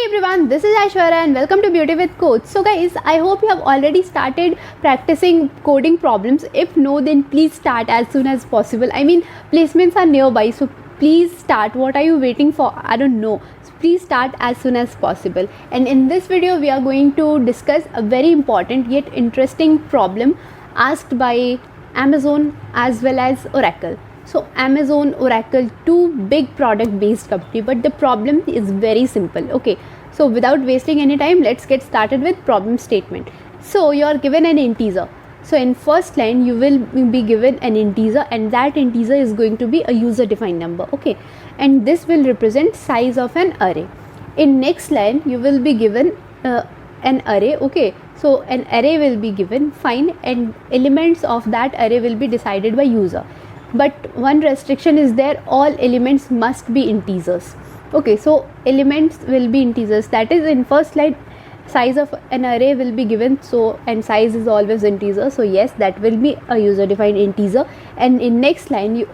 everyone, this is Aishwarya and welcome to Beauty with Coach. So guys, I hope you have already started practicing coding problems. If no, then please start as soon as possible. I mean, placements are nearby, so please start. What are you waiting for? I don't know. So please start as soon as possible. And in this video, we are going to discuss a very important yet interesting problem asked by Amazon as well as Oracle. So Amazon, Oracle, two big product based company, but the problem is very simple. Okay, so without wasting any time, let's get started with problem statement. So you are given an integer. So in first line you will be given an integer, and that integer is going to be a user defined number. Okay, and this will represent size of an array. In next line you will be given an array. Okay, so an array will be given, fine, and elements of that array will be decided by user, but one restriction is there: all elements must be integers. Okay, so elements will be integers, that is in first line size of an array will be given, so and size is always integer, so yes, that will be a user defined integer. And in next line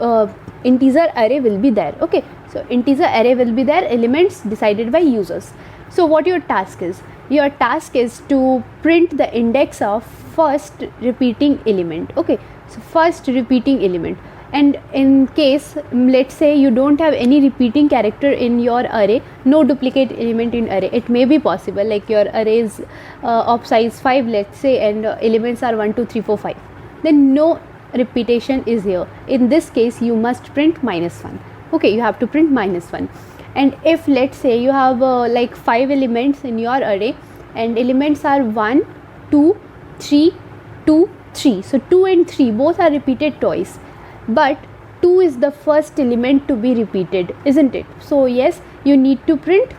integer array will be there. Okay, so integer array will be there, elements decided by users. So what your task is? Your task is to print the index of first repeating element. Okay, so first repeating element. And in case, let's say you don't have any repeating character in your array, no duplicate element in array, it may be possible, like your array is of size 5, let's say, and elements are 1 2 3 4 5, then no repetition is here. In this case you must print -1. Okay, you have to print -1. And if let's say you have like 5 elements in your array, and elements are 1 2 3 2 3, so 2 and 3 both are repeated twice, but 2 is the first element to be repeated, isn't it? So yes, you need to print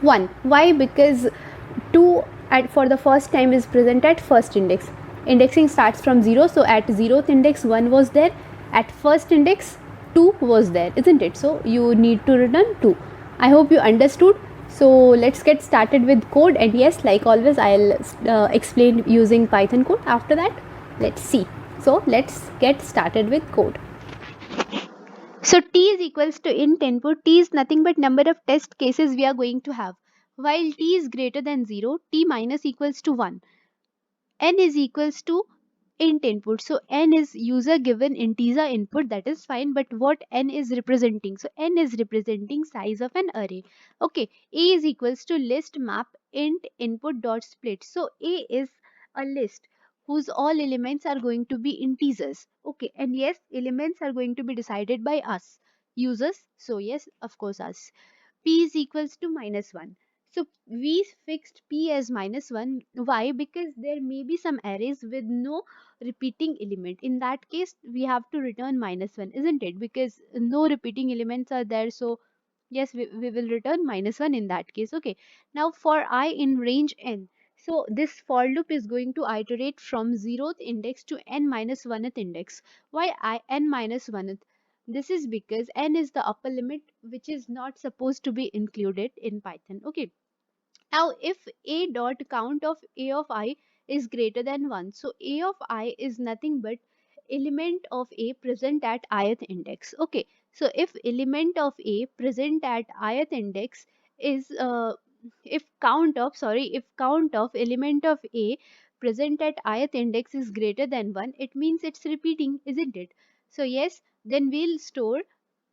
1. Why? Because 2 for the first time is present at first index. Indexing starts from 0, so at 0th index 1 was there, at first index 2 was there, isn't it? So you need to return 2. I hope you understood. So let's get started with code, and yes, like always, I'll explain using Python code after that. Let's see. So let's get started with code. So t is equals to int input. T is nothing but number of test cases we are going to have. While t is greater than 0, t minus equals to 1. N is equals to int input. So n is user given integer input, that is fine, but what n is representing? So n is representing size of an array. Okay, a is equals to list map int input dot split. So a is a list whose all elements are going to be integers. Okay, and yes, elements are going to be decided by us users, so yes, of course us. P is equals to -1. So we fixed P as -1. Why? Because there may be some arrays with no repeating element. In that case, we have to return -1, isn't it? Because no repeating elements are there. So yes, we will return -1 in that case. Okay. Now for I in range n. So this for loop is going to iterate from 0th index to n minus 1th index. Why n minus 1th? This is because n is the upper limit, which is not supposed to be included in Python. Okay. Now if a dot count of a of I is greater than 1, so a of I is nothing but element of a present at ith index. Okay. So if element of a present at ith index is if count of element of a present at ith index is greater than 1, it means it's repeating, isn't it? So yes, then we'll store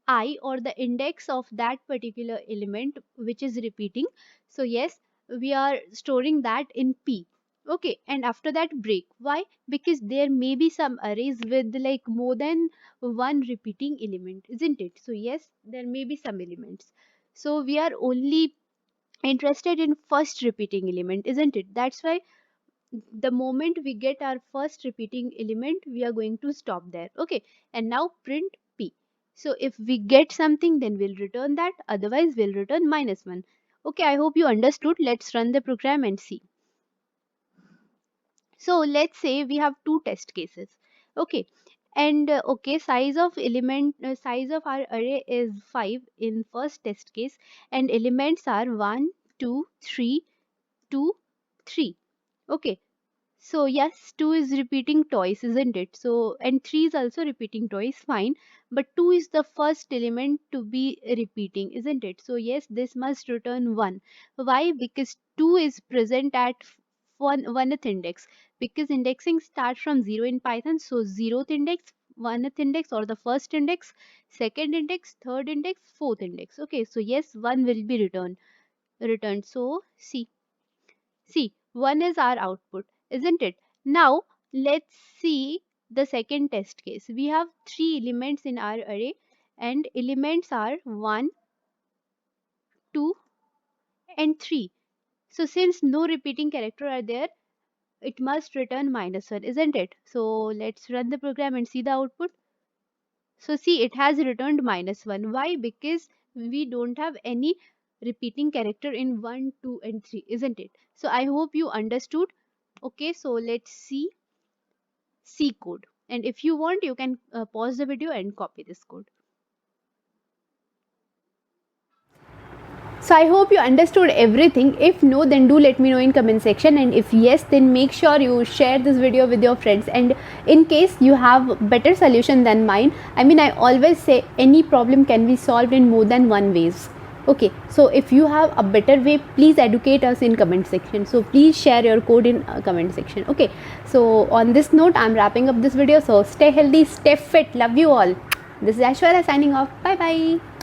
I, or the index of that particular element which is repeating. So yes, we are storing that in P. Okay, and after that break. Why? Because there may be some arrays with like more than one repeating element, isn't it? So yes, there may be some elements. So we are only interested in first repeating element, isn't it? That's why the moment we get our first repeating element, we are going to stop there. Okay, and now print P. So if we get something, then we'll return that, otherwise we'll return -1. Okay, I hope you understood. Let's run the program and see. So let's say we have two test cases. Okay, and okay, size of our array is 5 in first test case, and elements are 1 2 3 2 3. Okay, So yes, 2 is repeating twice, isn't it? So and 3 is also repeating twice, fine. But 2 is the first element to be repeating, isn't it? So yes, this must return 1. Why? Because 2 is present at one index. Because indexing starts from 0 in Python, so 0th index, 1th index or the first index, second index, third index, fourth index. Okay, so yes, 1 will be returned. So see, 1 is our output, isn't it? Now, let's see the second test case. We have 3 elements in our array, and elements are 1, 2, and 3. So, since no repeating character are there, it must return -1, isn't it? So, let's run the program and see the output. So, see, it has returned -1. Why? Because we don't have any repeating character in 1, 2, and 3, isn't it? So, I hope you understood. Okay, so let's see C code. And if you want, you can pause the video and copy this code. So I hope you understood everything. If no, then do let me know in comment section, and if yes, then make sure you share this video with your friends. And in case you have better solution than mine, I mean, I always say any problem can be solved in more than one ways. Okay, so if you have a better way, please educate us in comment section. So please share your code in comment section. Okay, so on this note, I'm wrapping up this video. So stay healthy, stay fit, love you all. This is Aishwarya signing off. Bye bye.